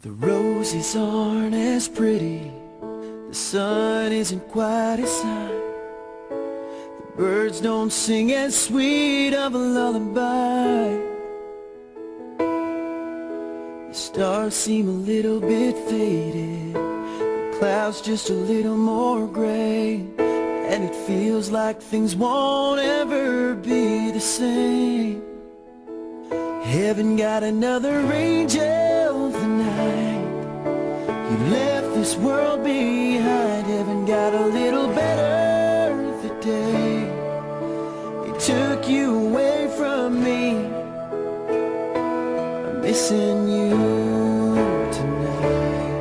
The roses aren't as pretty, the sun isn't quite as high, the birds don't sing as sweet of a lullaby. The stars seem a little bit faded, the clouds just a little more gray, and it feels like things won't ever be the same. Heaven got another angel tonight. You left this world behind. Heaven got a little better the day it took you away from me. I'm missing you tonight.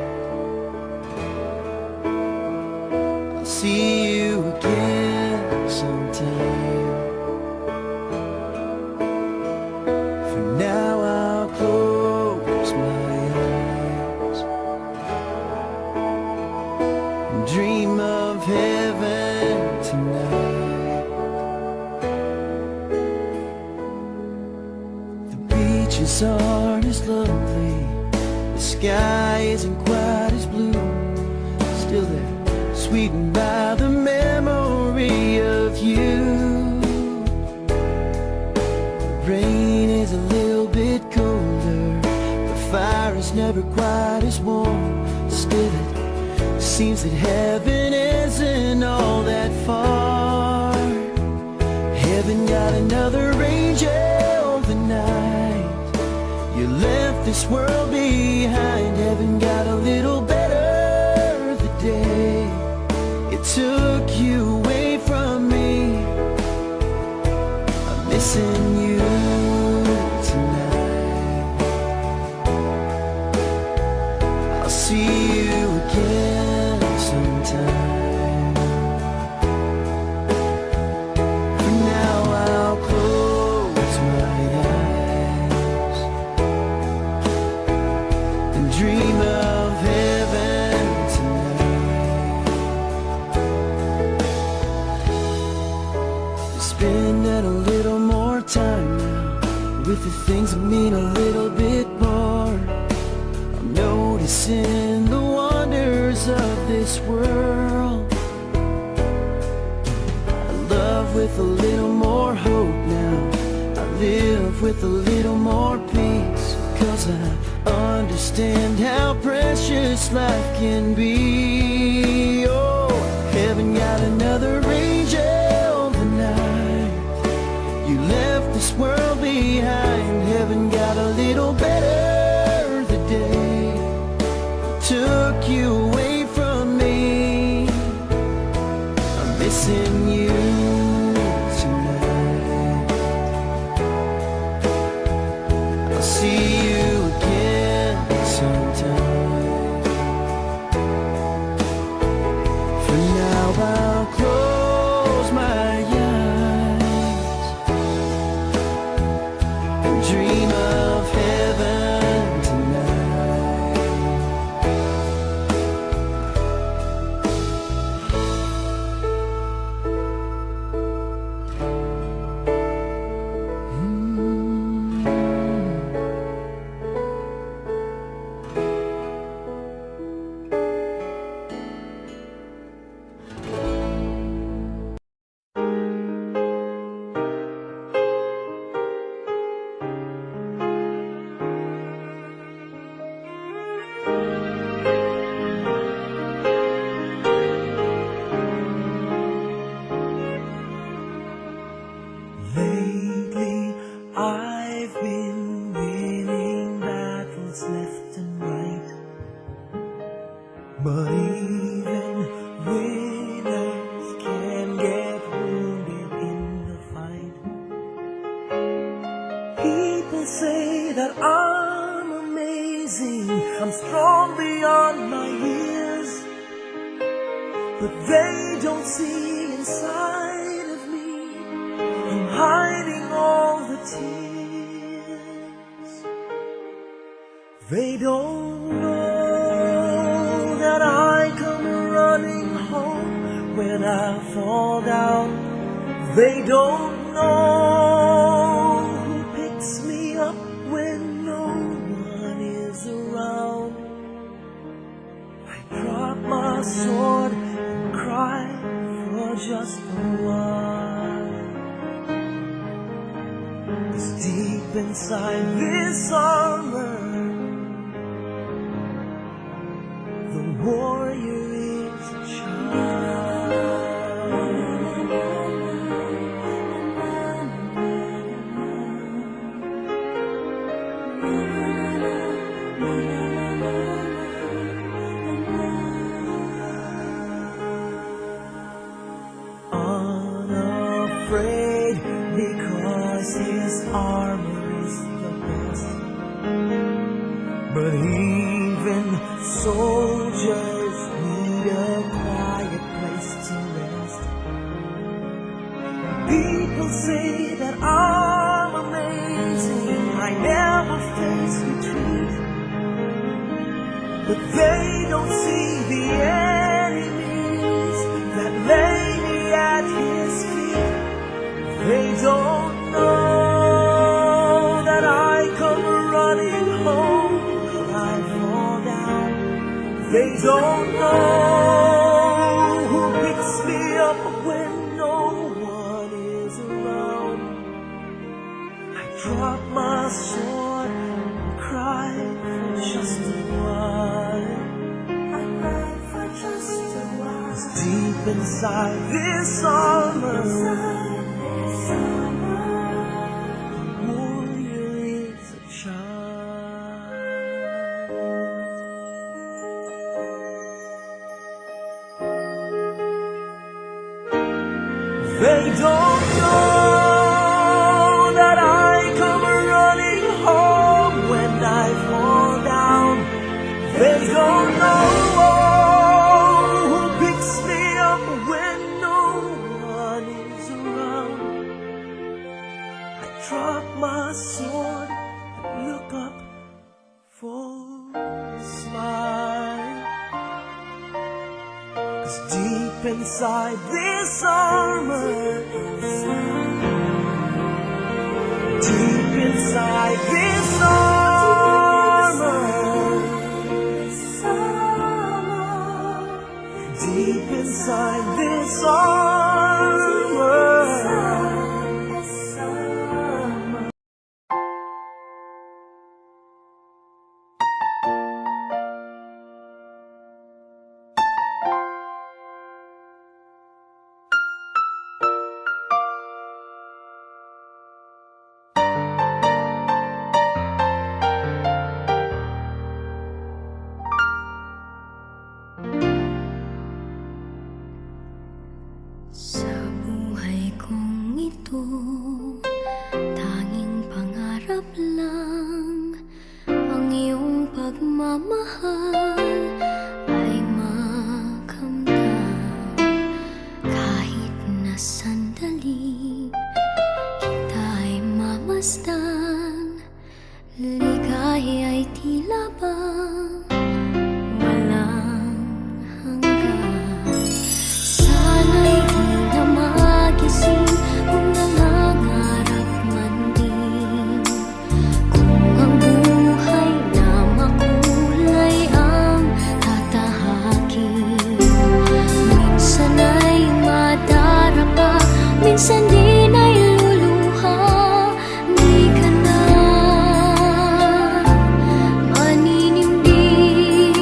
I'll see you again sometime. Now I'll close my eyes and dream of heaven tonight. The beaches aren't as lovely, the sky isn't quite as blue, still they're sweetened by the memory of you. Rain is a little bit colder, the fire is never quite as warm. Still it seems that heaven isn't all that far. Heaven got another angel tonight. You left this world behind. Heaven got a little better the day it took you away from me. I'm missing you tonight. I'll see you again sometime. For now I'll close my eyes and dream of heaven tonight. Spending a little more time now with the things that mean a little bit more. I'm noticing the wonders of this world. I love with a little more hope now. I live with a little more peace, 'cause I understand how precious life can be. Oh, heaven got another angel tonight. You left this world behind. Heaven got a little better the day took you away from me. I'm missing you tonight. I'll see you again sometime. For now I'll close my eyes and dream of heaven tonight. Lately, I've been winning battles left and right, but even winners can get wounded in the fight. People say that I'm amazing, I'm strong beyond my years, but they don't see inside of me. I'm hiding all the tears. They don't know that I come running home when I fall down. They don't know who picks me up when no one is around. sword and cry for just a while. 'Cause deep inside this armor, the warrior is a child. Unafraid because his armor is the best. But even soldiers need a quiet place to rest. People say that I'm amazing, I never face retreat. But they don't see the enemies that lay me at his feet. They don't know that I come running home when I fall down. They don't know who picks me up when no one is around. I drop my sword and cry for just a while. I cry for just a while. 'Cause deep inside this armor, the warrior is a child. They don't know that I come running home when I fall down. They don't know who picks me up when no one is around. I drop my sword and look up for a smile. 'Cause deep inside this armor, deep inside this armor, deep inside this armor. Sa buhay kong ito, tanging pangarap lang ang iyong pagmamahal ay makamtan. Kahit na sandali kita'y mamasdan, ligay ay tila bang walang hanggan. Sana'y di na magising kung nangangarap man din. Kung ang buhay na makulay ang tatahakin. Minsan ay madarapa, minsan din ay luluha. Di ka na maninindig,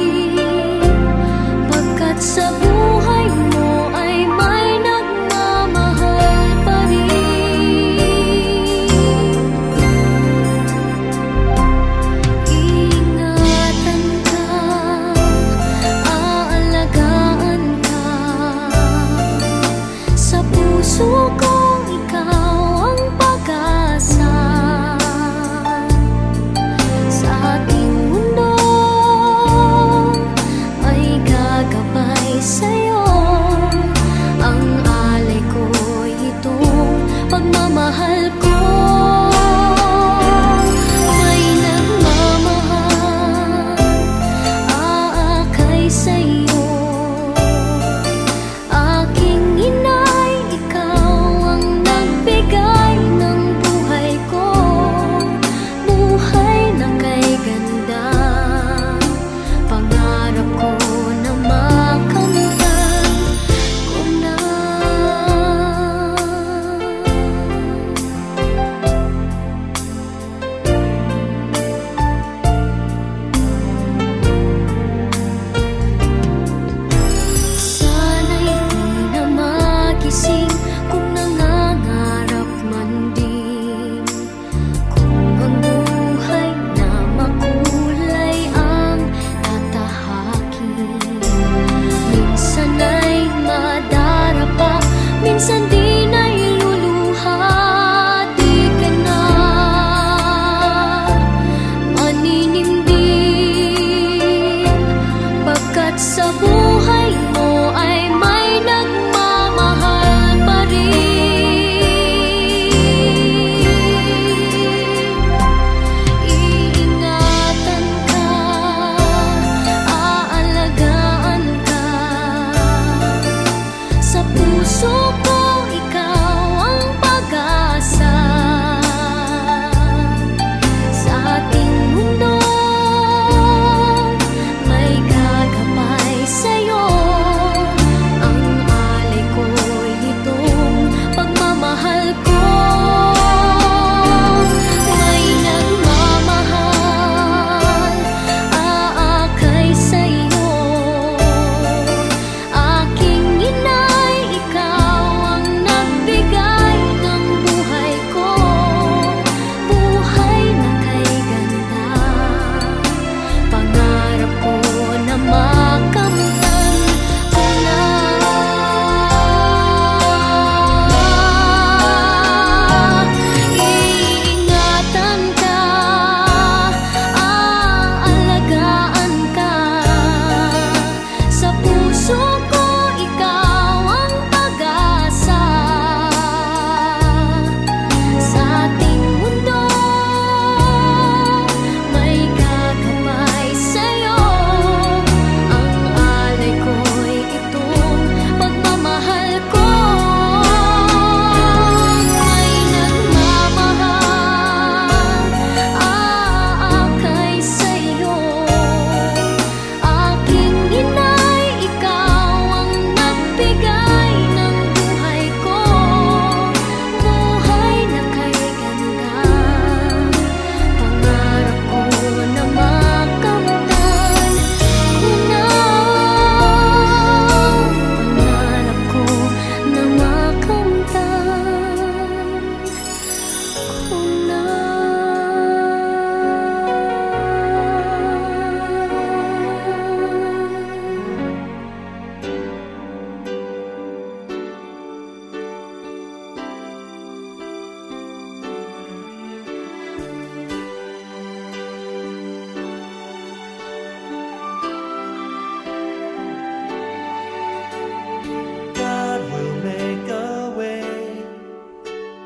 pagkat sa buhay mo ay may nagmamahal pa rin. Ingatan ka, aalagaan ka. Sa puso kong ikaw ang pag-asa. Sa ating mundo ay gagabay sa'yo. Ang alay ko'y itong pagmamahal ko. May nagmamahal, aakay sa'yo. Aking inay, ikaw ang nagbigay ng buhay ko. Buhay na kay ganda, pangarap ko na makamtan.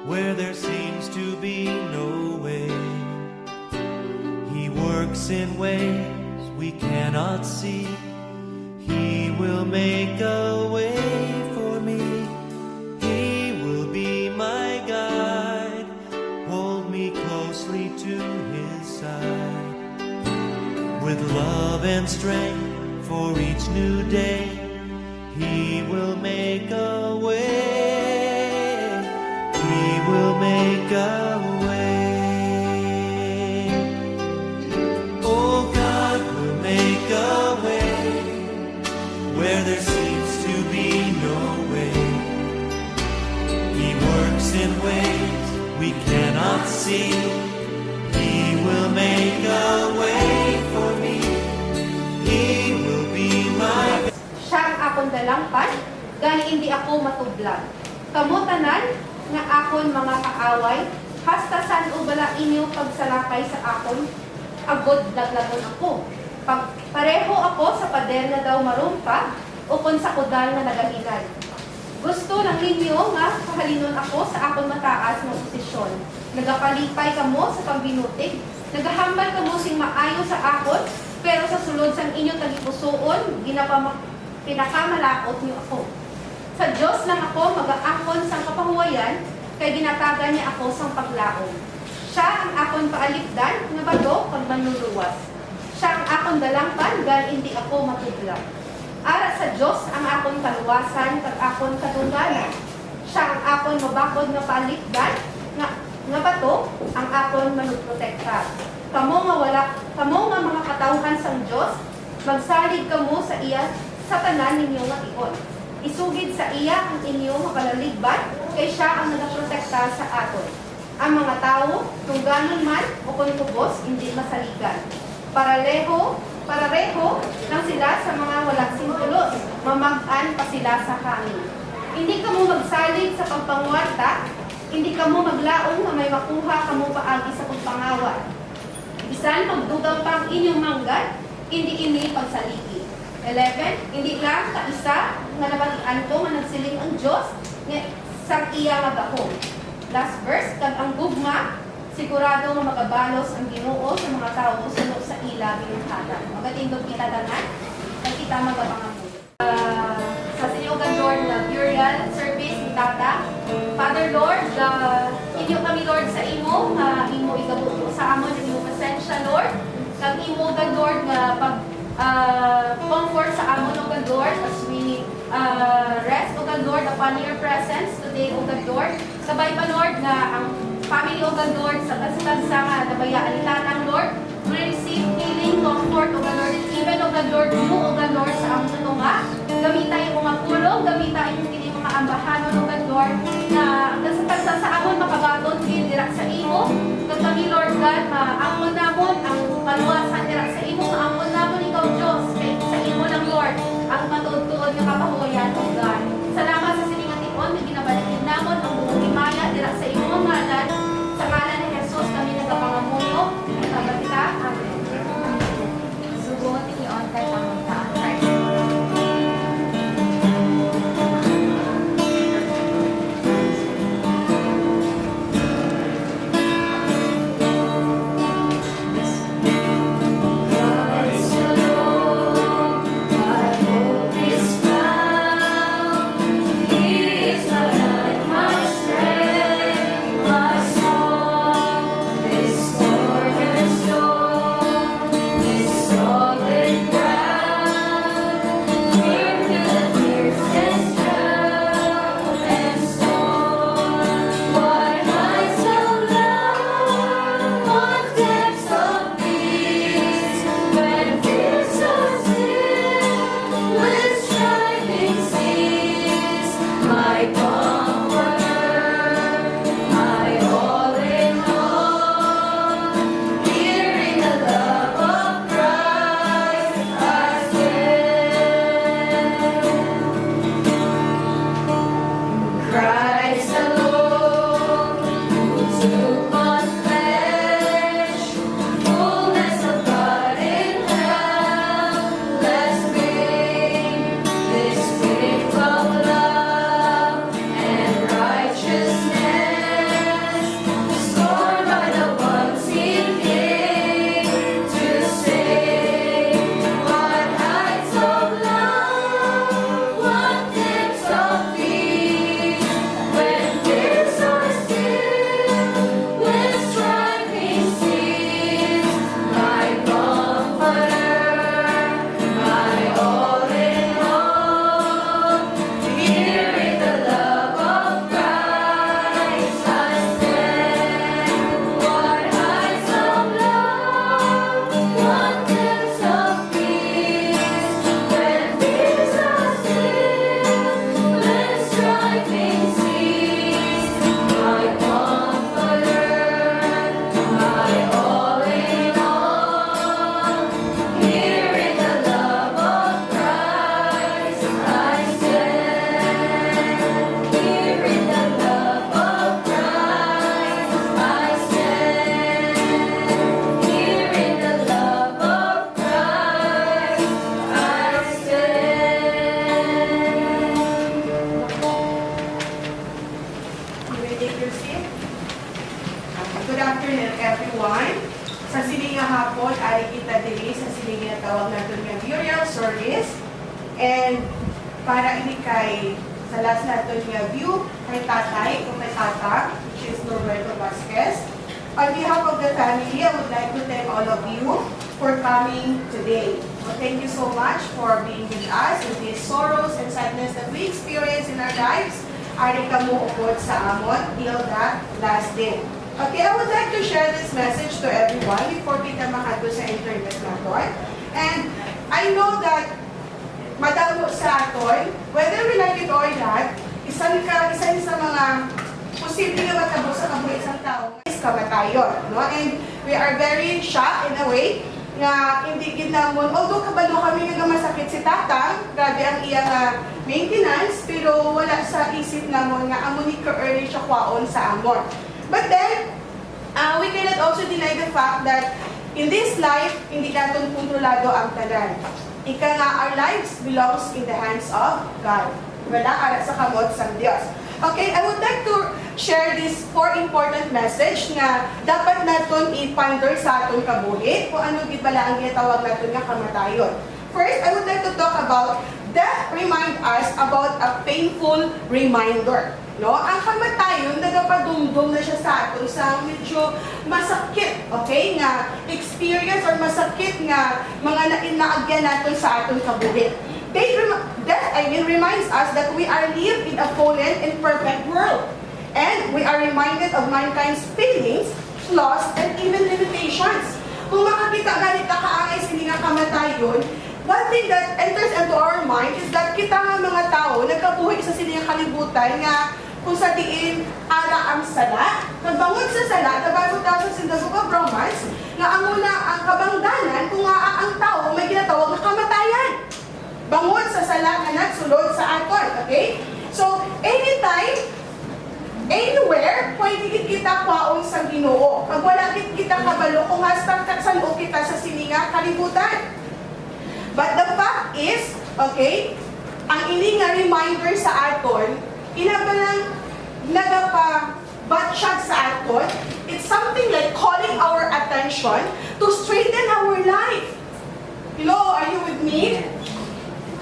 where there seems to be no way. He works in ways we cannot see. He will make a way for me. He will be my guide, hold me closely to his side. With love and strength for each new day, he will make a way. He will make a way. Oh, God will make a way where there seems to be no way. He works in ways we cannot see. He will make a way for me. He will be my. Siya ang akong dalampad, gani hindi ako matublag. Kamutanan nga akon mga kaaway, hastasan o bala inyo pagsalakay sa akon, agod laglagon ako. Pag pareho ako sa pader na daw marumpa, o kon sa kudal na nagahinay. Gusto lang ninyo nga kahalinon ako sa akon mataas na posisyon. Nagapalipay kamo sa pagbinutig, nagahambal kamo sing maayo sa akon, pero sa sulod sang inyo tagipusoon, pinakamalaot niyo ako. Sa Diyos lang ako mag-aakon sang kapahuwayan, kay ginatagan niya ako sang paglaom. Siya ang akon paalipdan, nga bato pag manluluwas. Siya ang akon dalampan, gal hindi ako matublag. Ara sa Diyos ang akon kaluwasan, kag akon katunggalan. Siya ang akon mabakod nga paalipdan, nga bato ang akon manugprotekta. Kamo nga mga katawhan sang Diyos, magsalig kamo sa iya sa tanan ninyo nga iyon. Isugid sa iya ang inyong makalaligban, kay siya ang nagaprotekta sa aton. Ang mga tao, tungganon man o kunkubos, hindi masaligan. Pareho lang sila sa mga walang singkulos, mamag-an pa sila sa hangin. Hindi kamo magsalig sa pagpangwarta, hindi kamo maglaon na may makuha kamo paagi sa pagpangawat. Bisan magdugang pang inyong manggat, hindi ini pagsaligi. 11, hindi lang kaisa nga nabatian ko nga nagsiling ang Diyos nga sang iya magahom. Last verse, kag ang gugma, sigurado nga magabalos ang Ginoo sa mga tao sunod sa ila binungkatan. Magatindog kita danan, kag kita magapangamuyo. Sa sinyo God Lord na burial service ni Tata, Father Lord, inyo kami Lord sa imo, nga imo igabuto sa amon, imo pasensya Lord, kag imo God Lord nga pag comfort sa amon o God Lord as we rest o God Lord upon your presence today o God Lord. Sabay pa Lord nga ang family o God Lord sa bansa nga nabayaan nila ng Lord will receive healing, comfort o God Lord, and even o God Lord mo o God Lord sa amon nga gamita yung mga pulong, gamita yung kini mga ambahanon o God Lord na sa amon makabaton dira sa imo kag kami Lord God maamon namon ang kaluwasan dira sa imo maamon namon ikaw Diyos kay sa imo lang Lord ang matutuod nga kapahuwayan o God. Salamat sa siningatikon nga ginabalikin namon ang buong himaya dira sa imo ngalan sa ngalan ni Jesus kami nagapangamuyo salamat kita amen. Sugot ni on kay pamuntaan right. Christ alone, my hope is found. take your seat. Good afternoon, everyone. Sa siling nga hapon, ay kita dili sa siling nga tawag natin nga burial service. And para ini kay sa last natin nga view, kay tatay o kay tata, which is Norberto Vasquez. On behalf of the family, I would like to thank all of you for coming today. So thank you so much for being with us in these sorrows and sadness that we experience in our lives. Ari kamo upod sa amon till that last day. Okay, I would like to share this message to everyone before kita makadto sa internet naton. And I know that madamo sa aton, whether we like it or not, isa sa mga posible nga matabo sa kabuhi isang tao is kamatayon, no? And we are very shocked in a way nga hindi gid namon, although kabalo kami nga masakit si tatang, grabe ang iyang maintenance, pero wala sa isip namon nga amo ni ka-early siya kwaon sa amon. But then, we cannot also deny the fact that in this life, hindi natin kontrolado ang tanan. Ika nga, our lives belongs in the hands of God. Wala ara sa kamot sa Diyos. Okay, I would like to share this 4 important message na dapat natin i-ponder sa atong kabuhi kung ano gid bala ang gitawag natin nga kamatayon. First, I would like to talk about death remind us about a painful reminder. No? Ang kamatayon, nagapadumdum na siya sa aton sa medyo masakit, okay, nga experience or masakit nga mga naagyan natin sa aton kabuhi. Death, reminds us that we are live in a fallen and perfect world. And we are reminded of mankind's failings, flaws, and even limitations. Kung makakita ganit na kaangay sininga kamatayon, one thing that enters into our mind is that kita nga mga tao, nagkabuhi sa sininga kalibutan nga kung sa diin ara ang sala, nagbangon sa sala, nabagod tayo sa Book of Romans, nga ang una ang kabangdanan kung nga ang tao may ginatawag na kamatayan. Bangon sa sala nga nagsulod sa aton, okay? So, anytime, anywhere, pwede kita kwaon sa Ginoo. Pag wala kita kabalo, kung hasta saan kita sa sininga kalibutan. But the fact is, okay, ang ini nga reminder sa aton, inabalang nagapa-batsyag sa aton, it's something like calling our attention to straighten our life. Hello, are you with me?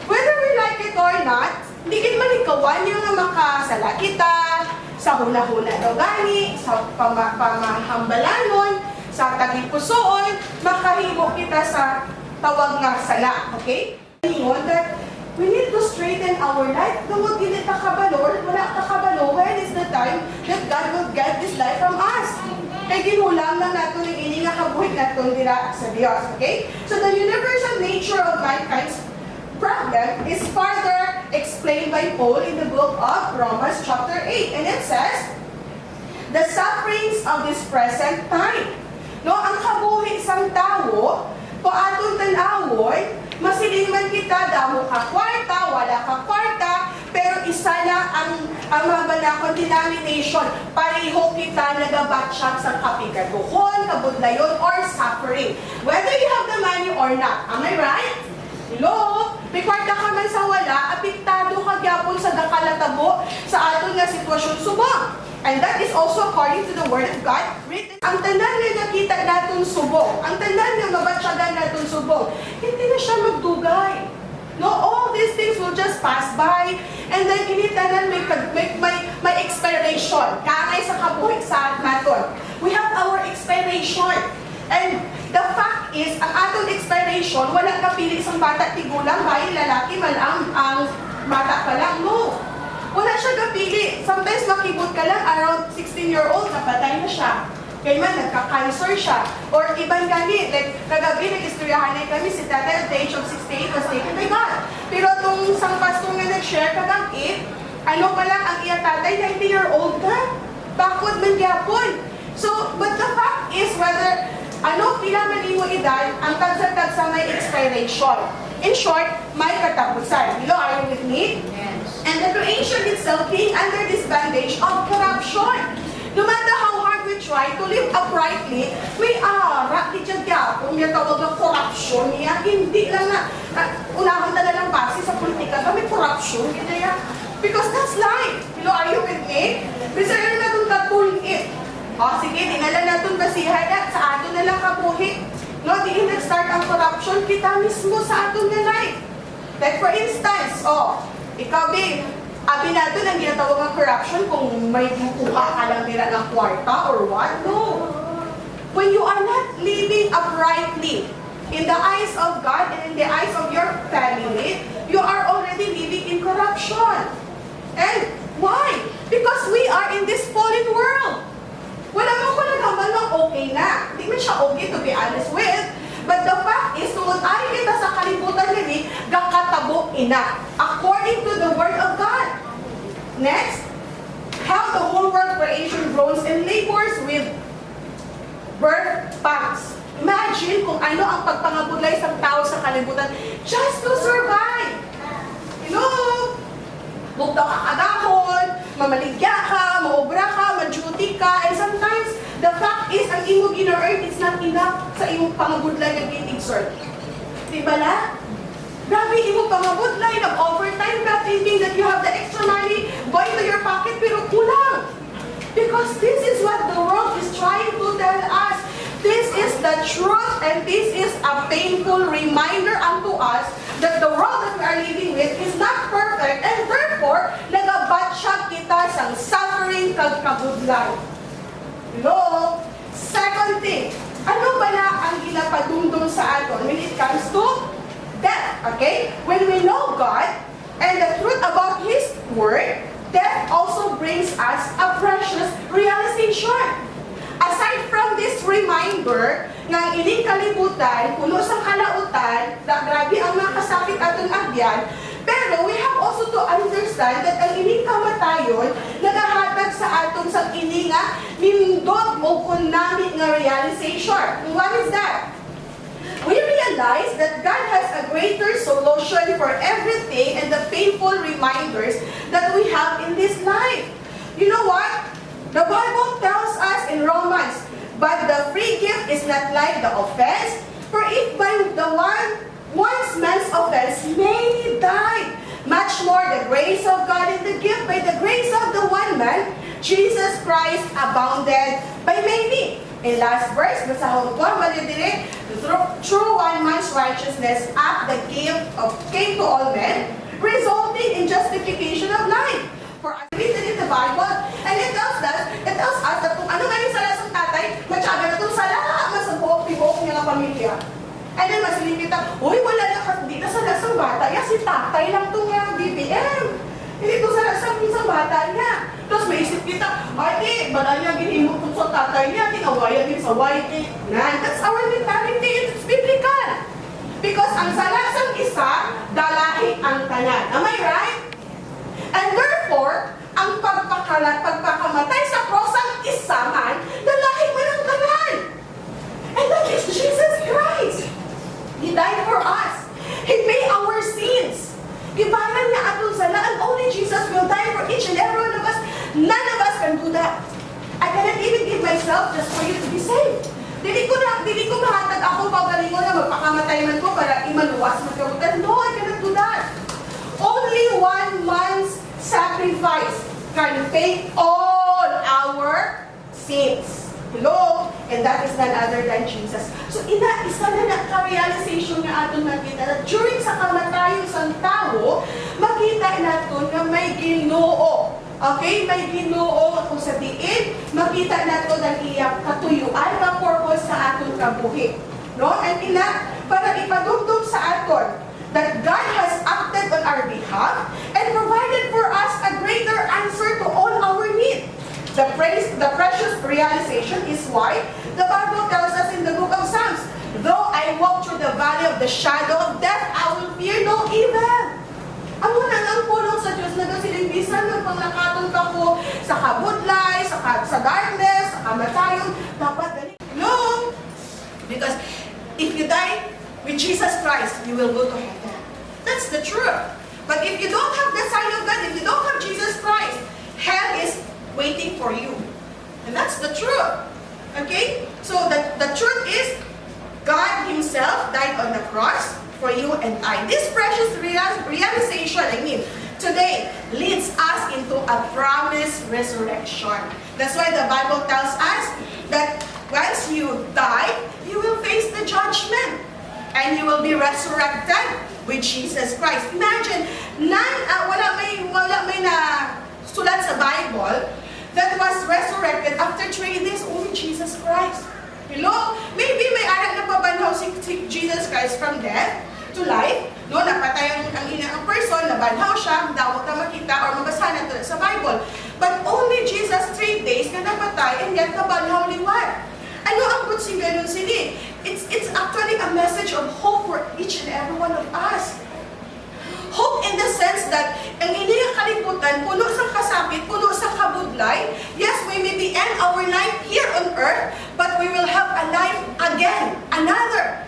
Whether we like it or not, hindi kita malikawan yung makasala kita, sa hula-hula daw gani, sa pamahambalanon, sa tagipusoon, makahimo kita sa tawag nga sala, okay? Ingon that we need to straighten our life. Tungod hindi ta kabalo, wala ta kabalo, when is the time that God will get this life from us? Kaya ginulang lang natin ng ini nga kabuhig natin dira sa Diyos, okay? So the universal nature of mankind's problem is further explained by Paul in the book of Romans chapter 8. And it says, the sufferings of this present time. No, ang kabuhi sang tao, paatong tanawon, masiling man kita, damo ka kwarta, wala ka kwarta, pero isa na ang mabalakon denomination, pareho kita nagabatsyag sa kapigaduhon, kabudlayon, or suffering. Whether you have the money or not. Am I right? Hello? May kwarta ka man sa wala, apektado ka gyapon sa dakalatabo sa aton nga sitwasyon subong. And that is also according to the Word of God written. Ang tanan nga nakita natin subong, ang tanan nga mabatsyagan natin subong, hindi na siya magdugay. No, all these things will just pass by, and then initanan may expiration. Kaangay sa kabuhi sa naton. We have our expiration. And the fact is, ang atong expiration, walang kapili isang bata tigulang, bahay, lalaki, malang ang bata pa lang. No. Wala siya kapili. Sometimes makibot ka lang, around 16-year-old, napatay na siya. Kaya man, nagka-cancer siya. Or ibang gani, like kagabi, nag-istoryahan na kami, si tatay at the age of 68 was taken by God. Pero itong isang pastor nga nag-share kagabi, ano pa lang ang iya tatay, 90-year-old na. Bakod man gyapon. So, but the fact is whether pila man imo edad, ang tagsa-tagsa may expiration. In short, may katapusan. Hello, are you with me? Yes. And the creation itself being under this bandage of corruption. No matter how hard we try to live uprightly, may di dyan kaya, kung may tawag ng corruption niya, hindi lang na, unahan na lang base sa politika, may corruption, hindi yan. Because that's life. Are you with me? Bisa yun na itong O sige, dinala natin basihan na sa ato na lang kabuhi. No, di nag-start ang corruption kita mismo sa ato na life. Like for instance, ikaw din, abi nato nang ginatawag ang corruption kung may kuha ka lang nila ng kwarta or what? No. When you are not living uprightly in the eyes of God and in the eyes of your family, you are already living in corruption. And why? Because we are in this fallen world. Wala mo ko nagaman ng okay na. Hindi man siya okay to be honest with. But the fact is, tungod ay kita sa kalibutan nini, gakatabo ina. According to the word of God. Next, how the whole world creation groans and labors with birth pangs. Imagine kung ano ang pagpangabudlay sa tao sa kalibutan just to survive. Bugtaw ka kadahon, mamaligya ka, maobra ka, ma-duty ka, and sometimes, the fact is, ang imo gina-earn is not enough sa imong pangabudlay ng in-exert. Diba la? Grabe, imo pangabudlay, nag-overtime ka, thinking that you have the extra money, buy to your pocket, pero kulang. Because this is what the world is trying to tell us. This is the truth, and this is a painful reminder unto us that the world that we are living with is not perfect, and therefore, nagabatsyag kita sa suffering kag kabudlay. Second thing, ano ba na ang ginapadumdum sa aton when it comes to death? Okay? When we know God and the truth about His Word, death also brings us a precious realization. Aside from this reminder nga ang ining kalibutan, puno sa kalautan, na grabe ang mga kasakit atong agyan, pero we have also to understand that ang ining kamatayon nagahatag sa aton sa ining nga nindot mo kunami nga realization. What is that? We realize that God has a greater solution for everything and the painful reminders that we have in this life. You know what? The Bible tells us in Romans, but the free gift is not like the offense, for if by the once man's offense many died, much more the grace of God and the gift by the grace of the one man, Jesus Christ, abounded by many. In last verse, basahon ko, malidiri, through one man's righteousness, at the gift of came to all men, resulting in justification of life. For I read in the Bible, and it tells us that kung ano galing sa lasang tatay, matyaga na itong sala, masabok, tibok niya ng pamilya. And then masilipit uy, wala na, hindi na sa lasang bata, si tatay lang itong BBM. Hindi ito sa lasang bata niya. Tapos may isip kita, ay, bala niya ginimot kung sa tatay niya, tinawayan din sa white. That's our mentality, it's biblical. Because ang salasang isa, dalahi ang tanan. Am I right? And therefore, ang pagpakamatay sa cross ang isa man, dalahi man ang tanan. And that is Jesus Christ. He died for us. He paid our sins. Gibanan niya atong sala, and only Jesus will die for each and every one of us. None of us can do that. I cannot even give myself just for you to be saved. Dili ko mahatag ako pagalingon na magpakamatay man ko para imaluwas magkabutan. No, I cannot do that. Only one man's sacrifice can pay all our sins. Hello? And that is none other than Jesus. So, isa na nagka-realization nga aton makita na during sa kamatayon sa tao, makita naton na may Ginoo. Okay? May Ginoo kung sa diin, makita naton ang iyang katuyuan na purpose sa aton kabuhi. No? And para ipadumdum sa aton that God has acted on our behalf and provided for us a greater answer to all our needs. The precious realization is why the Bible tells us in the book of Psalms, though I walk through the valley of the shadow of death, I will fear no evil. Ang muna ng pulong sa Diyos na silimbisan ng panglakatong ko sa kabudlay, sa darkness, sa kamatayon, dapat galing. No! Because if you die with Jesus Christ, you will go to heaven. That's the truth. But if you don't have the sign of God, if you don't have Jesus Christ, hell is waiting for you. And that's the truth. Okay? So the truth is, God Himself died on the cross for you and I. This precious realization, today leads us into a promised resurrection. That's why the Bible tells us that once you die, you will face the judgment and you will be resurrected with Jesus Christ. Imagine, wala may na sulat sa Bible that was resurrected after 3 days, only Jesus Christ. Hello? Maybe may aral na pabanhaw si Jesus Christ from death to life. No, napatay ang person, nabanhaw siya, dawat na makita or mabasa na ito sa Bible. But only Jesus 3 days na napatay and yet nabanhaw liwat. Ano ang butsing ganun sini? It's actually a message of hope for each and every one of us. Hope in the sense that ang hindi kalibutan, puno sa kasapit, puno sa kabudlay. Yes, we may be end our life here on earth, but we will have a life again, another,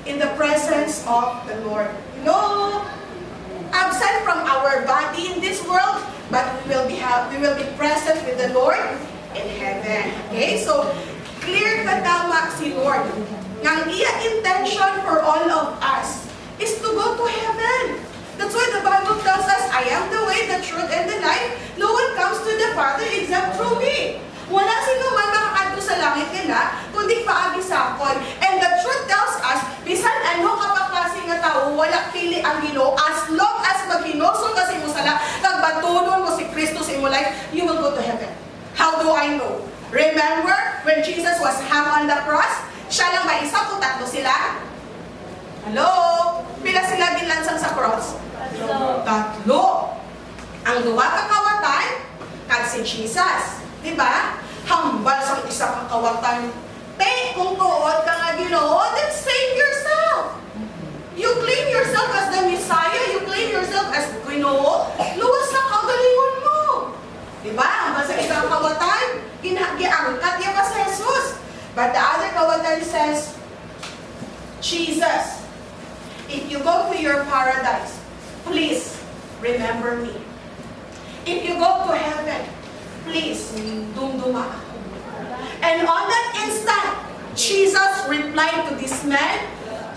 in the presence of the Lord. No absent from our body in this world, but we will be present with the Lord in heaven. Okay, so clear katama si Lord. Ang iya intention for all of us is to go to heaven. That's why the Bible tells us, I am the way, the truth, and the life. No one comes to the Father except through me. Wala sino man makakadto sa langit nila, kundi paagi sakon. And the truth tells us, bisan ano kapaklaseng nga tao, wala pili ang Ginoo, as long as maghinosol ka sa imo sala, kag batunon mo si Kristo sa imo life, you will go to heaven. How do I know? Remember when Jesus was hung on the cross? Siya lang ba isa kung tatlo sila? Hello? Pila sila ginlansang sa cross? Tatlo. Ang duwa ka kawatan, kag si Jesus. Diba? Hambal sa isa ka kawatan. Kung tuod ka nga Ginoo, then save yourself. You claim yourself as the Messiah, you claim yourself as Ginoo, luwas sa kagalingon mo. Diba? Hambal sa isang kawatan, giangkat niya pa sa Jesus. But the other kawatan says, Jesus, if you go to your paradise, please remember me. If you go to heaven, please dumduma ako. And on that instant, Jesus replied to this man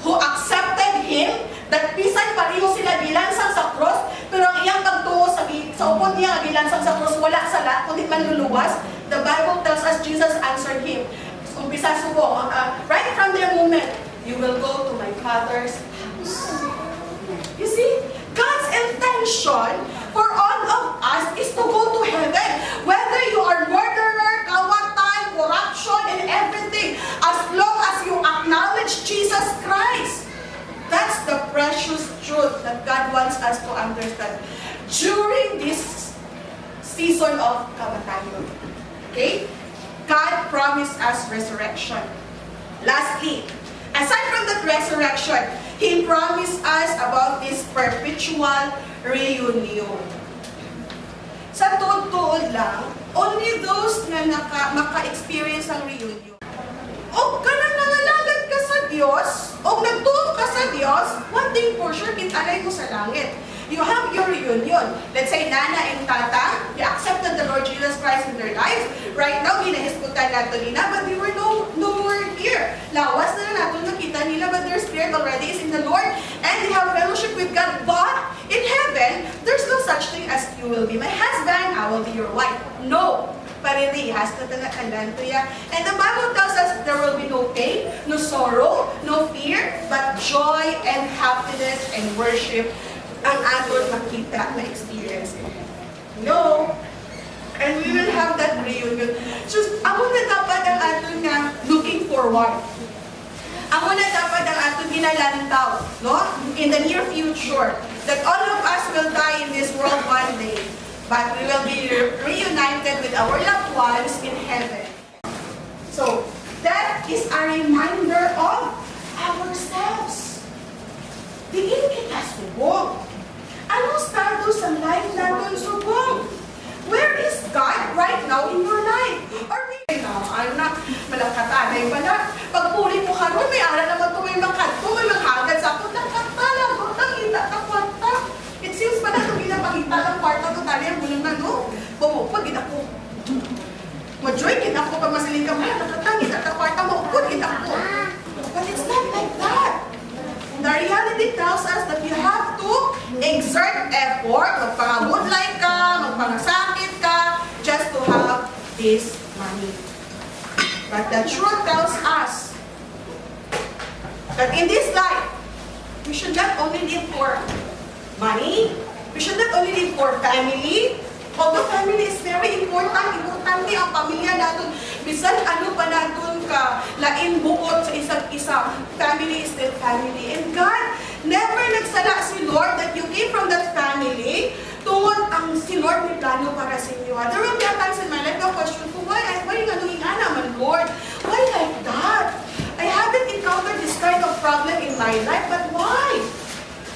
who accepted him that bisan pareho sila gilansang sa cross, pero ang iyang pagtungo sa upod niya gilansang sa cross, wala sala, kundi manluluwas. The Bible tells us Jesus answered him. Umpisa subo, right from the moment, you will go to my Father's house. You see, God's intention for all of us is to go to heaven. Whether you are murderer, kawatan, corruption, and everything, as long as you acknowledge Jesus Christ. That's the precious truth that God wants us to understand during this season of kamatayon. Okay? God promised us resurrection. Lastly, aside from that resurrection, He promised us about this perpetual reunion. Sa tuod-tuod lang, only those na maka-experience ng reunion. O kanang nangalagad ka sa Diyos, o nagtuon ka sa Diyos, one thing for sure, kinalay mo sa langit. You have your reunion. Let's say, Nana and Tata, they accepted the Lord Jesus Christ in their lives. Right now, ginahisputan nato nila, but they were no more here. Lawas na nato nakita nila, but their spirit already is in the Lord, and they have fellowship with God. But in heaven, there's no such thing as you will be my husband, I will be your wife. No. Parehas na talakandan to ya. And the Bible tells us there will be no pain, no sorrow, no fear, but joy and happiness and worship ang aton makita na experience. No. And we will have that reunion. So, ako na dapat ang aton nga looking forward. Ako na dapat ang aton ginalantaw, no? In the near future, that all of us will die in this world one day, but we will be reunited with our loved ones in heaven. So, that is a reminder of ourselves. Diin kita subong. Anong status ang life natin subong? Where is God right now in your life? Or maybe now, anak, malakatanay pa na. Pagpuli mo ka ron, may ara naman ito, may manghagad sa ako, nakatala, nakita ka kwarta. It seems pa na ito ginapakita ng kwarta ito, tali ang bulong na no. Pumupag, ako. Majoy, ako pa masiling ka, nakatangin at ang kwarta, maupod, ako. But it's not like that. The reality tells us that you have to examine exert effort, magpangabudlay ka, magpangasakit ka, just to have this money. But the truth tells us that in this life, we should not only live for money, we should not only live for family, although family is very important, importante ang pamilya natin. Bisan ano pa natin ka, lain bukod sa isa't isa, family is still family. And God never nagsala si Lord that you came from that family, tungod ang si Lord may plano para sa inyo. There will be a times in my life na question ko, why nga nung ingana man, Lord? Why like that? I haven't encountered this kind of problem in my life, but why?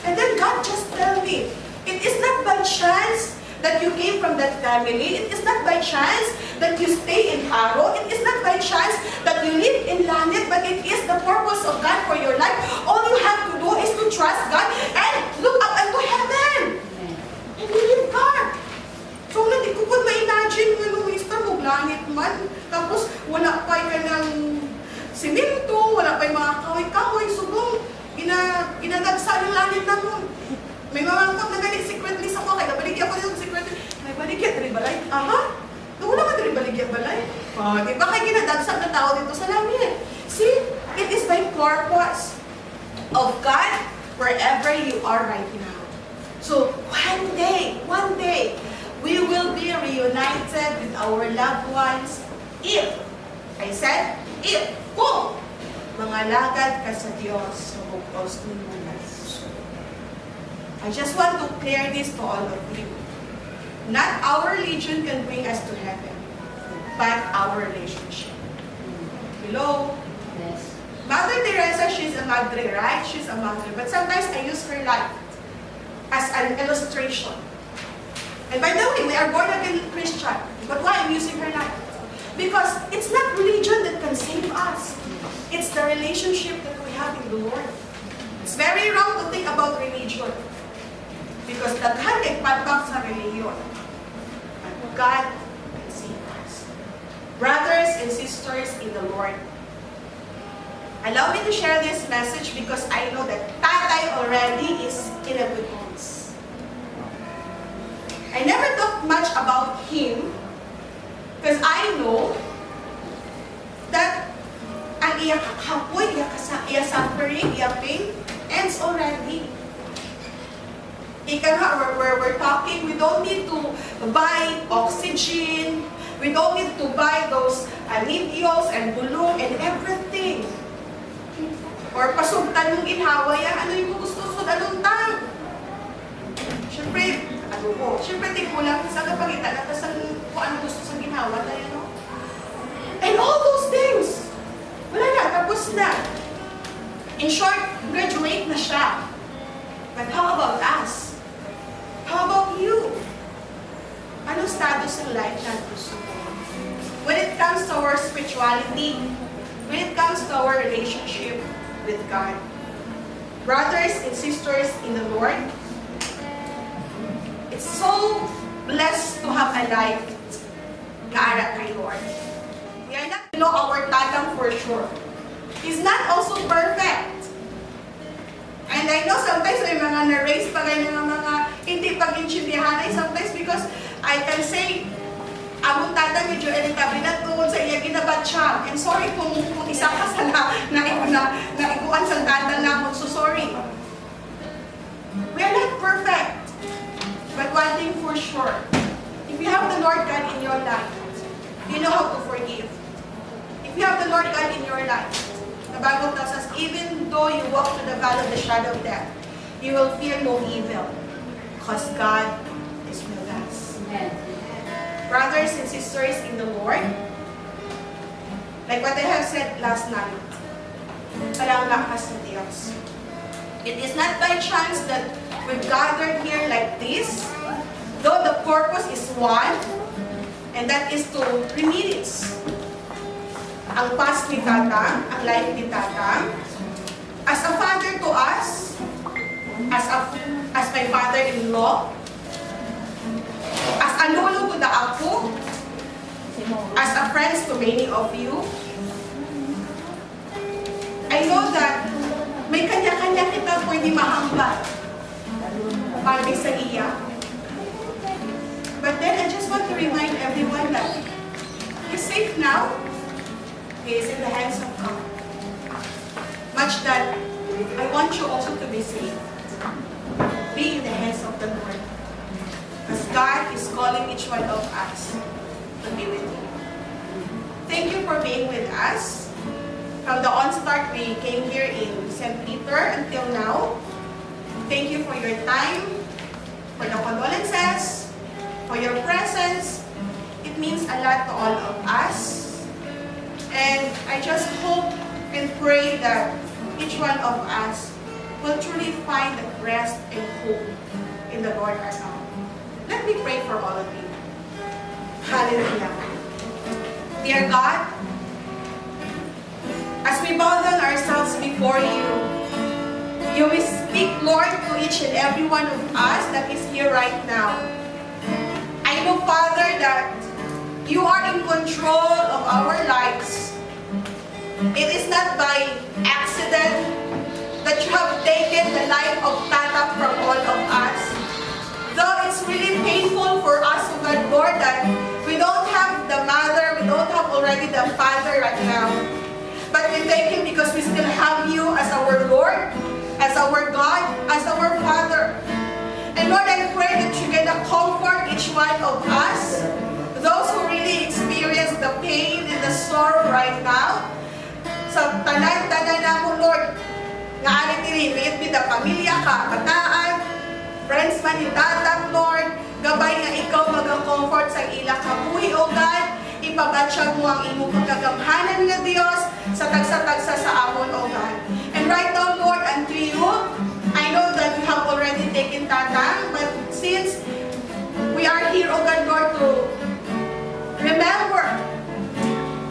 And then God just tell me, it is not by chance that you came from that family. It is not by chance that you stay in Haro. It is not by chance that you live in Lanet, but it is the purpose of God for your life. All you have to do is to trust God and look up into heaven. And believe God. So, hindi ko po ma-imagine nung Mr. Muglanit man. Tapos, wala pa ka ng simento, wala pa yung mga kahoy-kahoy, subong, ginagagsa yung langit na mo. May mamangkot na ganit secretly sa ko, kaya nabaligyan ko yung secretly. May baligyan, ribalay. Aha? Wala ka ribaligyan balay. Diba kaya ginadagsa na tao dito sa langit? See, it is by purpose of God wherever you are right now. So, one day, we will be reunited with our loved ones if, I said, if, kung mga lagad ka sa Diyos sa bukos ni Munas. I just want to clear this to all of you. Not our religion can bring us to heaven, but our relationship. Hello? Yes. Mother Teresa, she's a madre, right? She's a mother. But sometimes I use her life as an illustration. And by the way, we are born again Christian. But why I'm using her life? Because it's not religion that can save us. It's the relationship that we have in the Lord. It's very wrong to think about religion. Because daghan kay patbang sa religion. But God can save us. Brothers and sisters in the Lord, allow me to share this message because I know that Tatay already is in a good hands. I never talk much about him because I know that ang iya kapoy, iya suffering, iya pain ends already. We're talking, we don't need to buy oxygen, we don't need to buy those anidios and bulong and everything. Or pasugtan yung inhawa yan, ano yung gusto sa anong tang? Siyempre, siyempre di kulang sa kapagitan at sa kung ano gusto sa ginawa tayo, no? And all those things, wala na, tapos na. In short, graduate na siya. But how about us? How about you? Anong status ng life na gusto mo? When it comes to our spirituality, when it comes to our relationship with God, brothers and sisters in the Lord, it's so blessed to have a life na arat kay Lord. We are not below our tatang for sure. He's not also perfect. And I know sometimes may mga na-raise pa kayo ng mga hindi pag-intindihan ay sometimes because I can say, among tata medyo irritable na tungkol sa iya ginabat siya. And sorry kung isa ka sa naiguan sa tata namon. So sorry. We are not perfect. But one thing for sure, if you have the Lord God in your life, you know how to forgive. If you have the Lord God in your life, the Bible tells us, even though you walk through the valley of the shadow of death, you will fear no evil, because God is with us. Amen. Brothers and sisters in the Lord, like what I have said last night, parang lakas ng Diyos. It is not by chance that we've gathered here like this, though the purpose is one, and that is to reminisce ang past ni Tatang, ang life ni Tatang, as a father to us, as my father-in-law, as a lolo to the apo, as a friend to many of you. I know that may kanya-kanya kita pwede mahambal. Padre sa iya. But then I just want to remind everyone that he's safe now. He is in the hands of God. Much that I want you also to be safe. Be in the hands of the Lord. As God is calling each one of us to be with Him. Thank you for being with us. From the onstart, we came here in St. Peter until now. Thank you for your time, for the condolences, for your presence. It means a lot to all of us. And I just hope and pray that each one of us will truly find the rest and hope in the Lord our God. Let me pray for all of you. Hallelujah. Dear God, as we bow down ourselves before you, you will speak, Lord, to each and every one of us that is here right now. I know, Father, that you are in control of our lives. It is not by accident that you have taken the life of Tata from all of us. Though it's really painful for us, Lord, that we don't have the mother, we don't have already the father right now. But we thank you because we still have you as our Lord, as our God, as our Father. And Lord, I pray that you're going to comfort each one of us, those who really experience the pain and the sorrow right now. Sa tanan-tanan na mo, Lord, nga alit diri, may it be the pamilya ka, kataan, friends man yung tatang, Lord, gabay nga ikaw mag-comfort sa ila kabuhi, O God, ipabatsyag mo ang imong pagkagamhanan nga Diyos sa tagsa-tagsa sa amon, O God. And right now, Lord, unto you, I know that you have already taken tatang, but since we are here, O God, Lord, to remember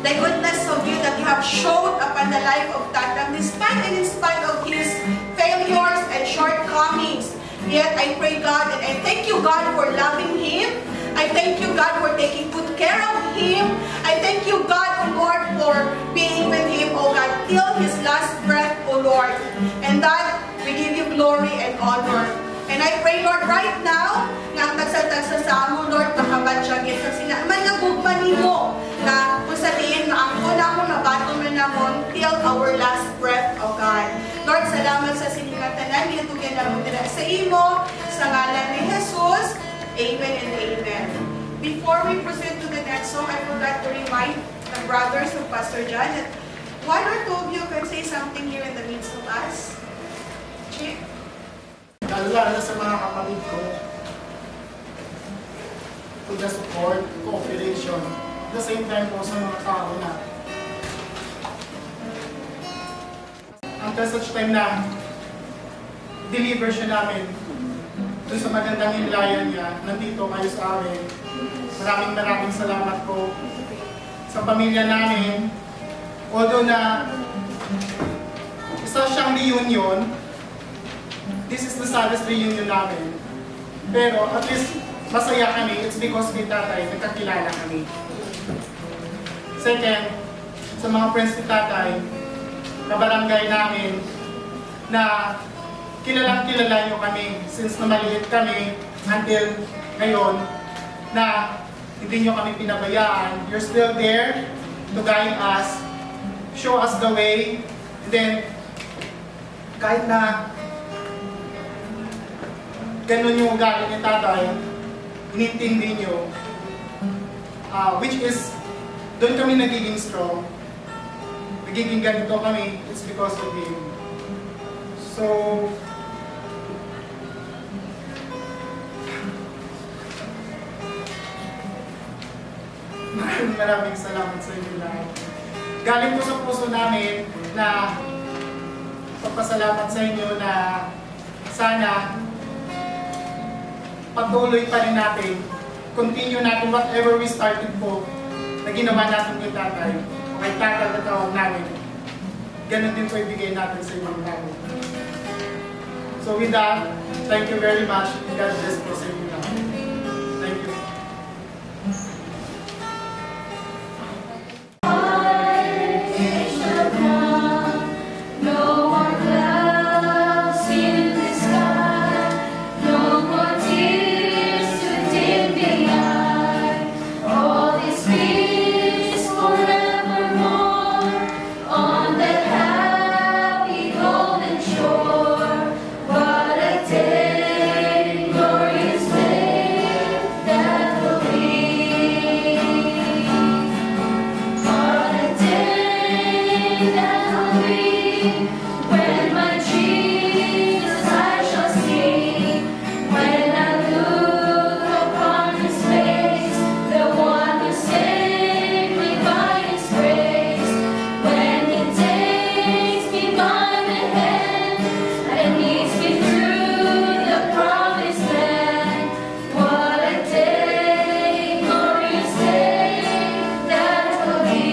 the goodness of you that you have showed upon the life of Tatang, despite and in spite of his failures and shortcomings. Yet I pray, God, and I thank you, God, for loving him. I thank you, God, for taking good care of him. I thank you, God, O Lord, for being with him, O God, till his last breath, O Lord. And that we give you glory and honor. And I pray, Lord, right now, nga ang tagsa-tagsa sa amo, Lord, makabadyag sa sila. Man nagugman mo na kung sa diin na ang kuna mo, nabato mo na mo till our last breath, O God. Lord, salamat sa siningatanan. Hinatugan na mo nila sa imo, sa ngalan ni Jesus. Amen and amen. Before we proceed to the next song, I would like to remind the brothers of Pastor John that one or two of you can say something here in the midst of us. Chief? Lalo sa mga kapatid ko, to the support, cooperation, at the same time po sa mga tao na until such time na deliver siya namin dun sa magandang himlayan niya, nandito kayo sa amin. Maraming salamat po sa pamilya namin. Although na isa siyang reunion, this is the saddest reunion namin. Pero at least masaya kami, it's because ni Tatay, nagkakilala kami. Second, sa mga friends ni Tatay, kabarangay namin, na kilalang-kilala nyo kami since na maliit kami until ngayon, na hindi nyo kami pinabayaan. You're still there to guide us, show us the way, and then kahit na ganun yung ugali ni Tatay, inintindi nyo, which is, doon kami nagiging strong. Nagiging ganito kami, it's because of him. So, maraming salamat sa inyo lahat. Galing po sa puso namin na pagpasalamat sa inyo na sana patuloy pa rin natin, continue natin whatever we started po na ginawa natin kay Tatay o kay Tatay na tawag namin. Ganun din po ibigay natin sa ibang tao. So with that, thank you very much. God bless po sa inyo lahat. Thank you. No more clouds in the sky, no more When my Jesus I shall see, when I look upon His face, the one who saved me by His grace. When He takes me by the hand and leads me through the promised land, what a day, glorious day that will be.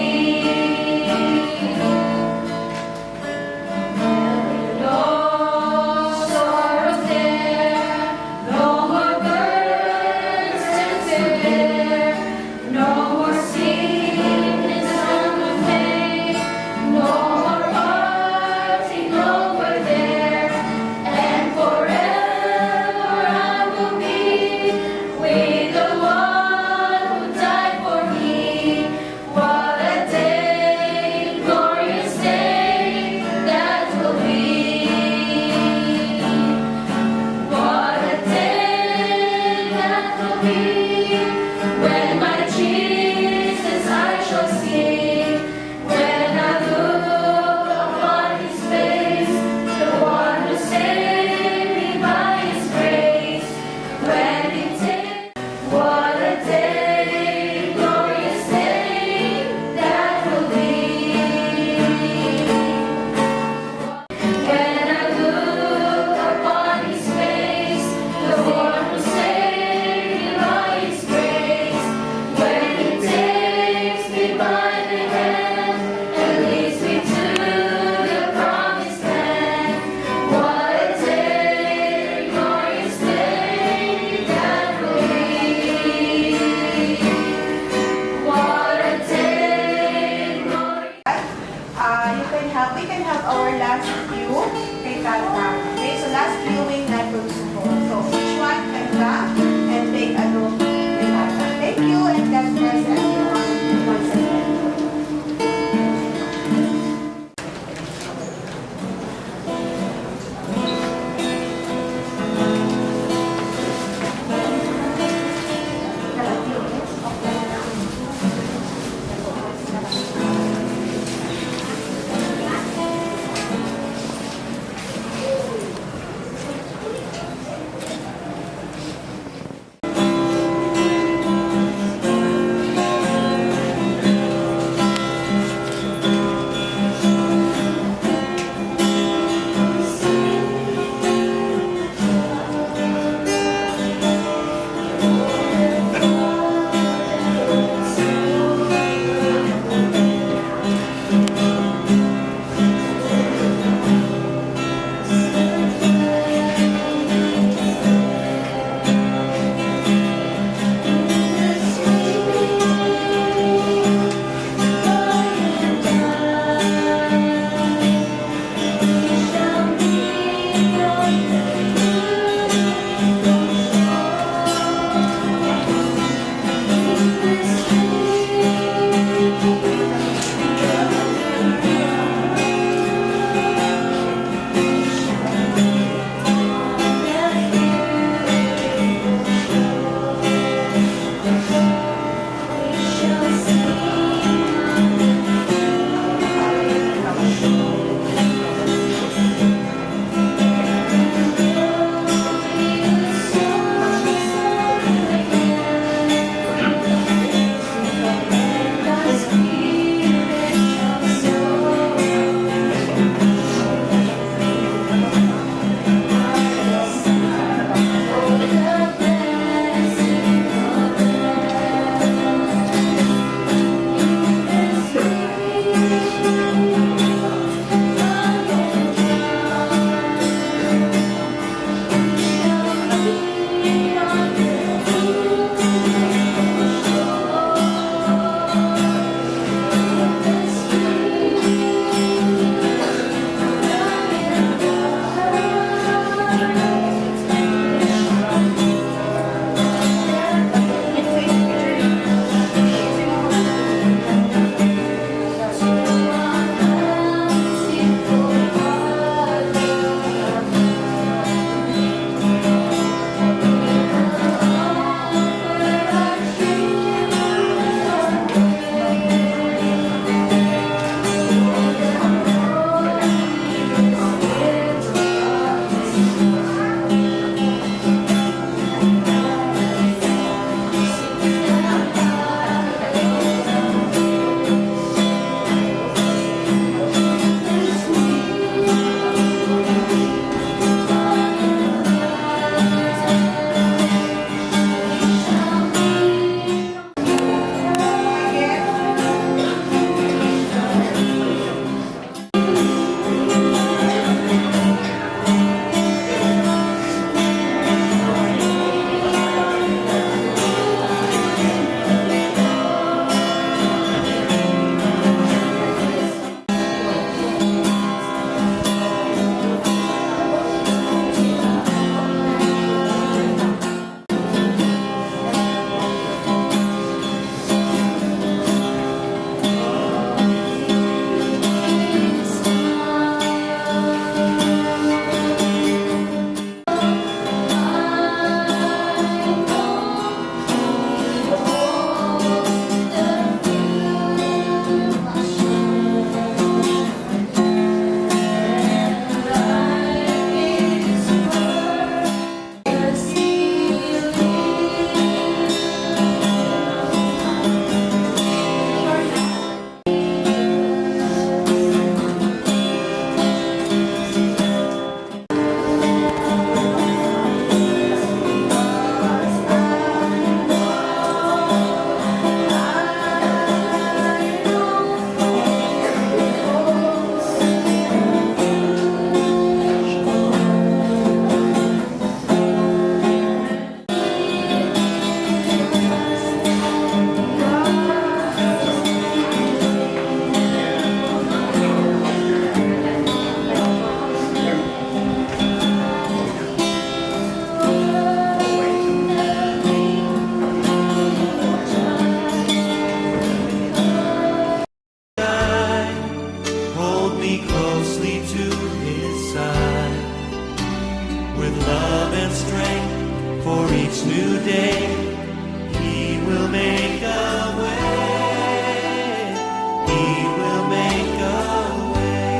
He will make a way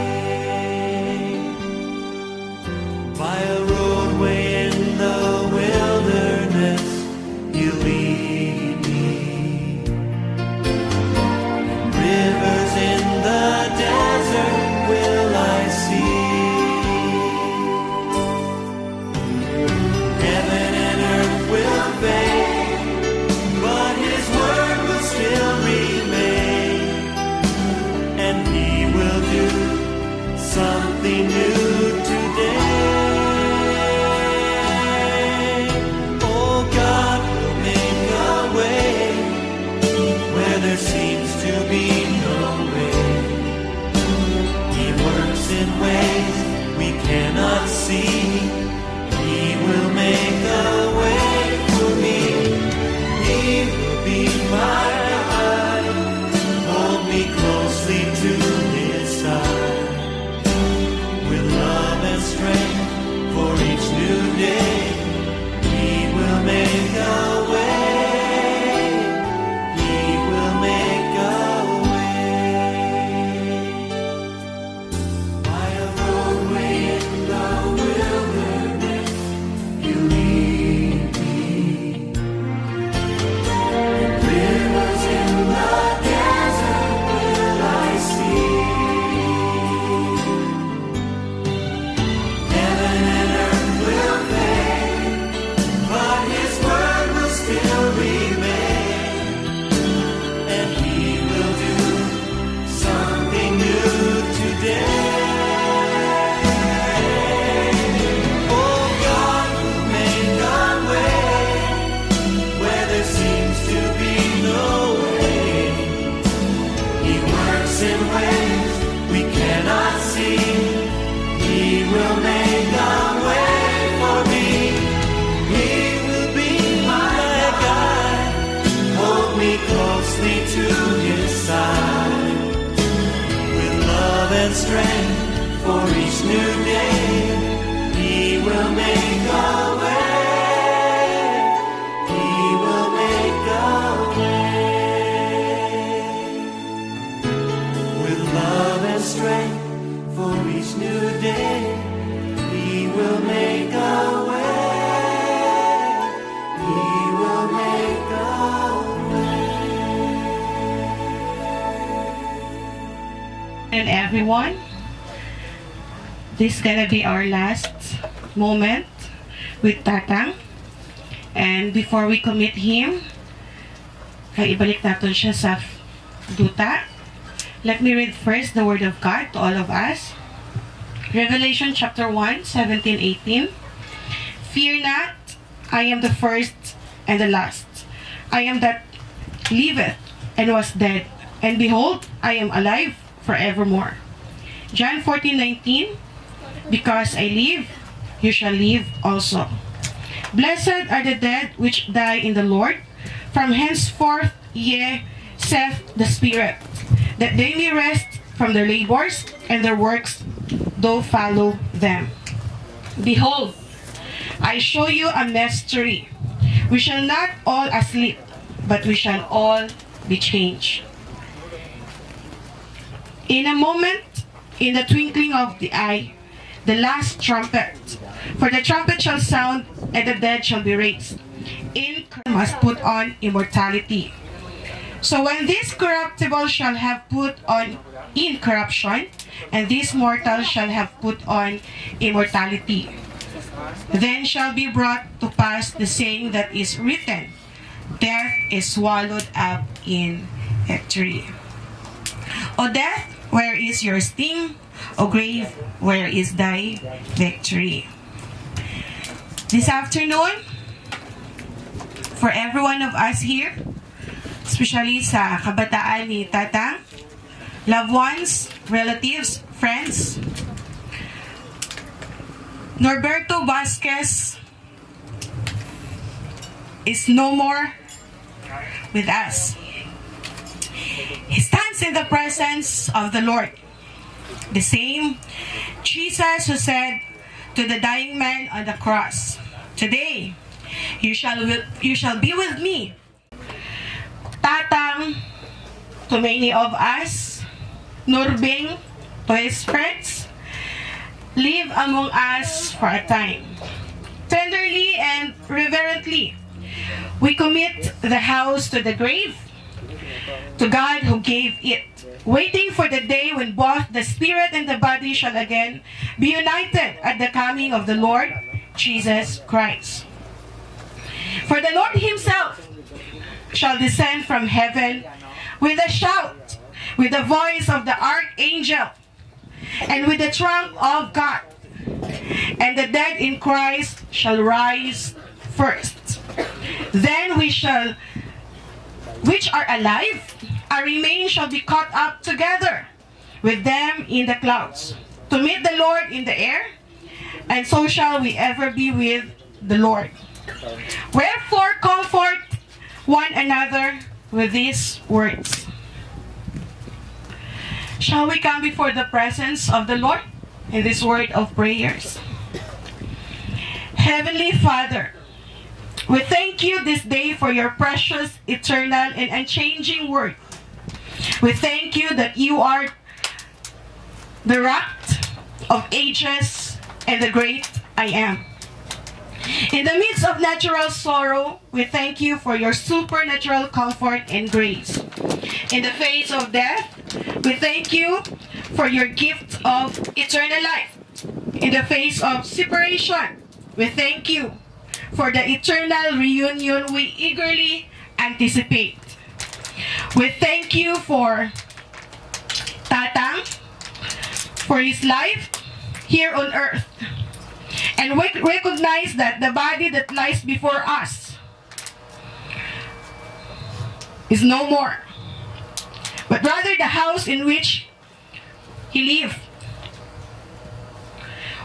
by a roadway in the wilderness. He'll lead me. Rivers in the desert will I see. Heaven and earth will fade, but His word will still remain, and He will do something new today. Oh, God will make a way where there seems to be no way. He works in ways we cannot see. He will make a way for me. He will be my guide, hold me closely to His side, with love and strength for each new day. He will make a way. He will make a way by a roadway in the wilderness. You lead me. Rivers in the desert will I see. Heaven and earth will fade, but His word will still remain, and He will do something new today. Oh, God will make a way where there seems to be no way. He works in ways we cannot see. He will make a way for me. He will be my guide, hold me closely to His side, with love and strength for each new day. He will make a way. He will make a way with love and strength for each new day. He will make a way. He will make a And everyone, this is gonna be our last moment with Tatang. And before we commit him, kaya ibalik natin siya sa duta. Let me read first the word of God to all of us. Revelation chapter 1, 17, 18. Fear not, I am the first and the last. I am that liveth and was dead, and behold, I am alive forevermore. John 14:19. Because I live, you shall live also. Blessed are the dead which die in the Lord. From henceforth, yea, saith the Spirit, that they may rest from their labors, and their works do follow them. Behold, I show you a mystery. We shall not all asleep, but we shall all be changed. In a moment, in the twinkling of the eye, the last trumpet. For the trumpet shall sound, and the dead shall be raised. Must put on immortality. So when this corruptible shall have put on incorruption, and this mortal shall have put on immortality, then shall be brought to pass the saying that is written, death is swallowed up in victory. O death, where is your sting? O grave, where is thy victory? This afternoon, for every one of us here, especially sa kabataan ni Tatang, loved ones, relatives, friends, Norberto Vasquez is no more with us. He stands in the presence of the Lord. The same Jesus who said to the dying man on the cross, "Today, you shall be with me." Tatang, to many of us, Nurbing to his friends, live among us for a time. Tenderly and reverently, we commit the house to the grave, to God who gave it, waiting for the day when both the spirit and the body shall again be united at the coming of the Lord Jesus Christ. For the Lord himself shall descend from heaven with a shout, with the voice of the archangel, and with the trump of God. And the dead in Christ shall rise first. Then we shall, which are alive, and remain, shall be caught up together with them in the clouds, to meet the Lord in the air, and so shall we ever be with the Lord. Wherefore comfort one another with these words. Shall we come before the presence of the Lord in this word of prayers? Heavenly Father, we thank you this day for your precious, eternal, and unchanging word. We thank you that you are the rock of ages and the great I am. In the midst of natural sorrow, we thank you for your supernatural comfort and grace. In the face of death, we thank you for your gift of eternal life. In the face of separation, we thank you for the eternal reunion we eagerly anticipate. We thank you for Tatang, for his life here on earth. And we recognize that the body that lies before us is no more, but rather the house in which he lived.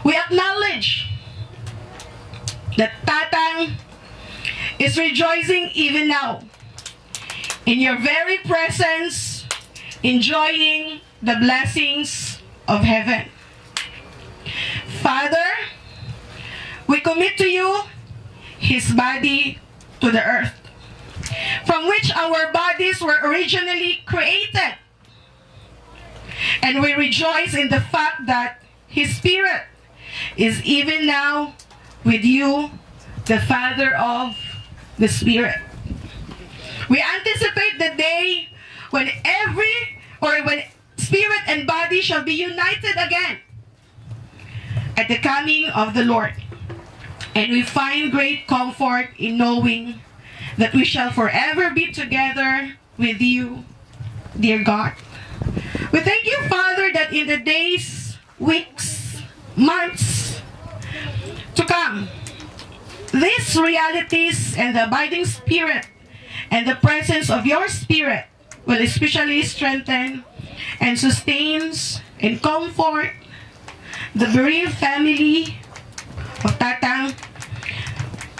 We acknowledge that Tatang is rejoicing even now in your very presence, enjoying the blessings of heaven. Father, we commit to you his body to the earth, from which our bodies were originally created. And we rejoice in the fact that his spirit is even now with you, the Father of the Spirit. We anticipate the day when when spirit and body shall be united again at the coming of the Lord. And we find great comfort in knowing that we shall forever be together with you, dear God. We thank you, Father, that in the days, weeks, months to come, these realities and the abiding spirit and the presence of your spirit will especially strengthen and sustains and comfort the bereaved family of Tatang,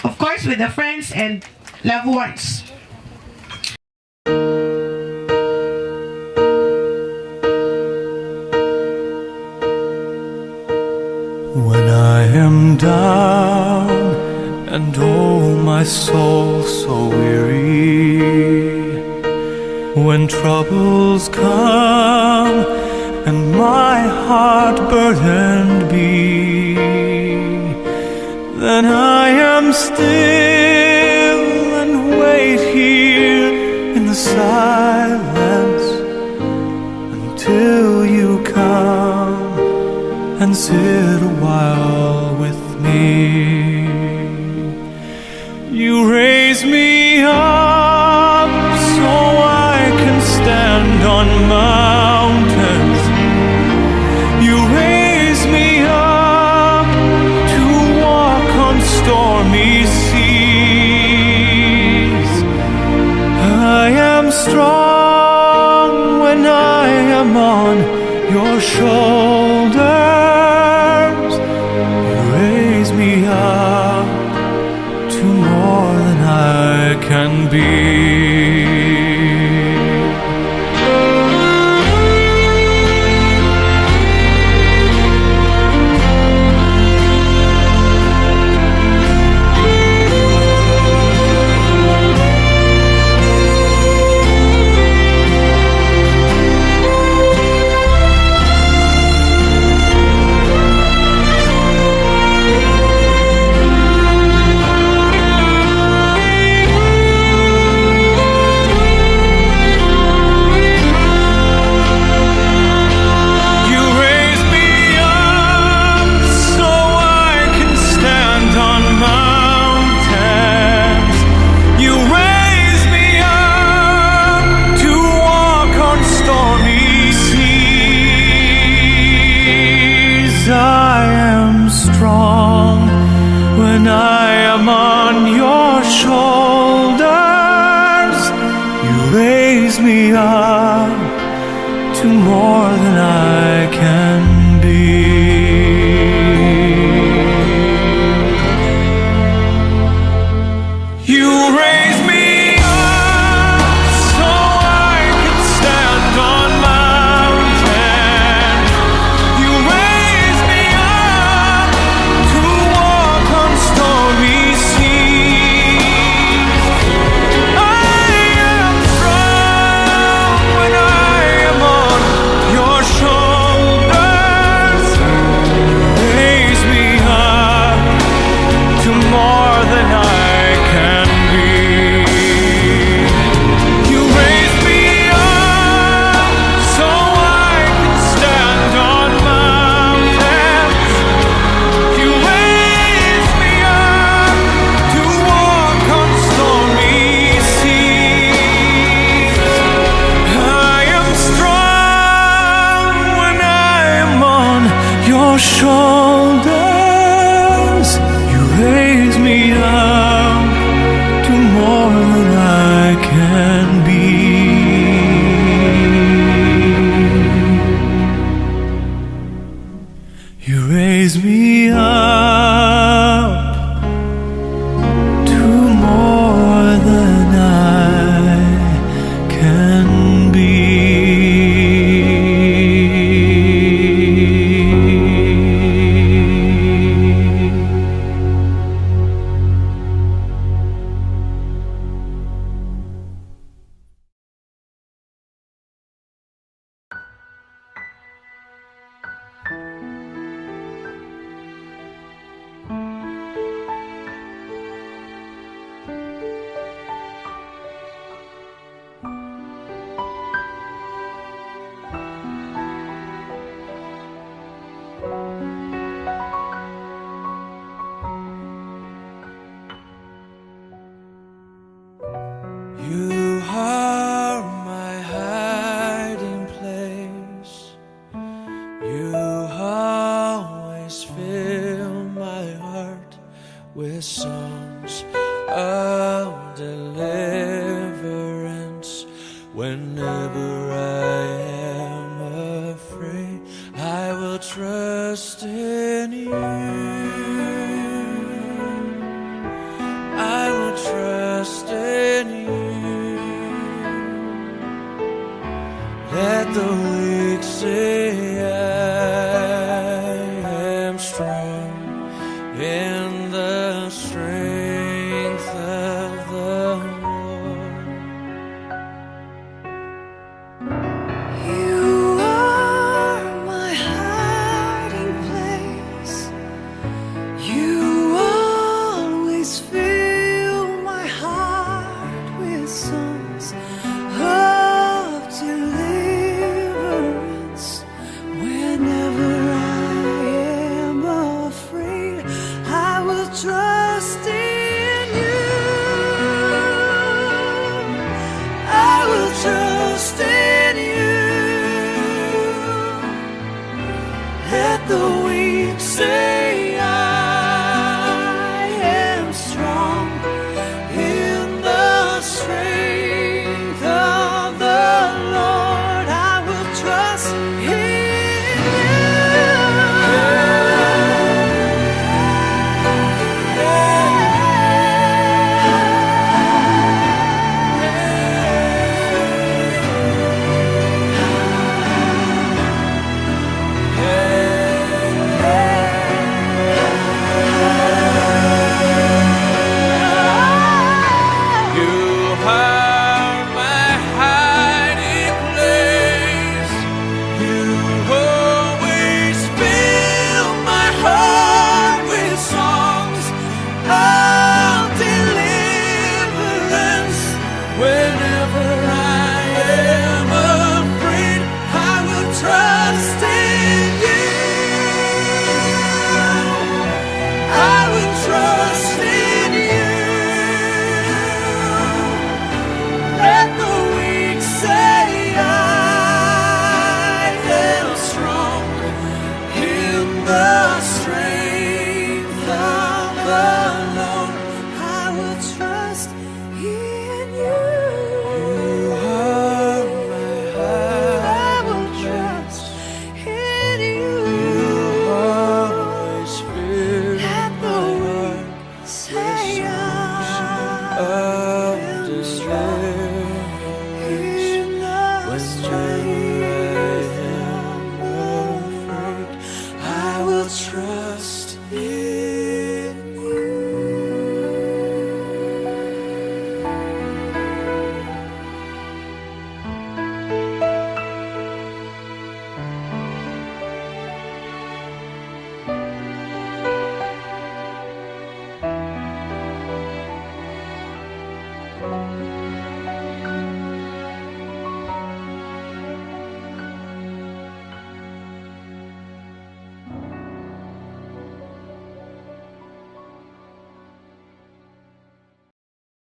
of course with the friends and loved ones. When I am down and oh my soul so weary, when troubles come and my heart burdened be, then I am still and wait here in the silence until you come and sit a while with me. You raise me up so I can stand on mountains. You raise me up to walk on stormy seas. I am strong when I am on your shoulders. You raise me up to more than I can be. more than I can be. You raise me up so I can stand on mountains. You raise me up to walk on stormy seas. I am strong when I am on your shoulders. Raise me up to more than I can be. You raise me up so I can stand on mountains. You raise me up to walk on stormy seas. I am strong when I am on your shoulders. You raise me up to more than I can be. You raise me up to more than I can be. You are my hiding place. You always fill my heart with songs of deliverance. Whenever I am afraid, I will trust in you. I will trust in you. Let the weak say I am strong in the strength of the Lord. You are my hiding place. You always fill my heart with songs of deliverance. Whenever I am afraid, I will trust in you. I will trust in you. Let the weak say I am strong in the strength of the Lord. I will trust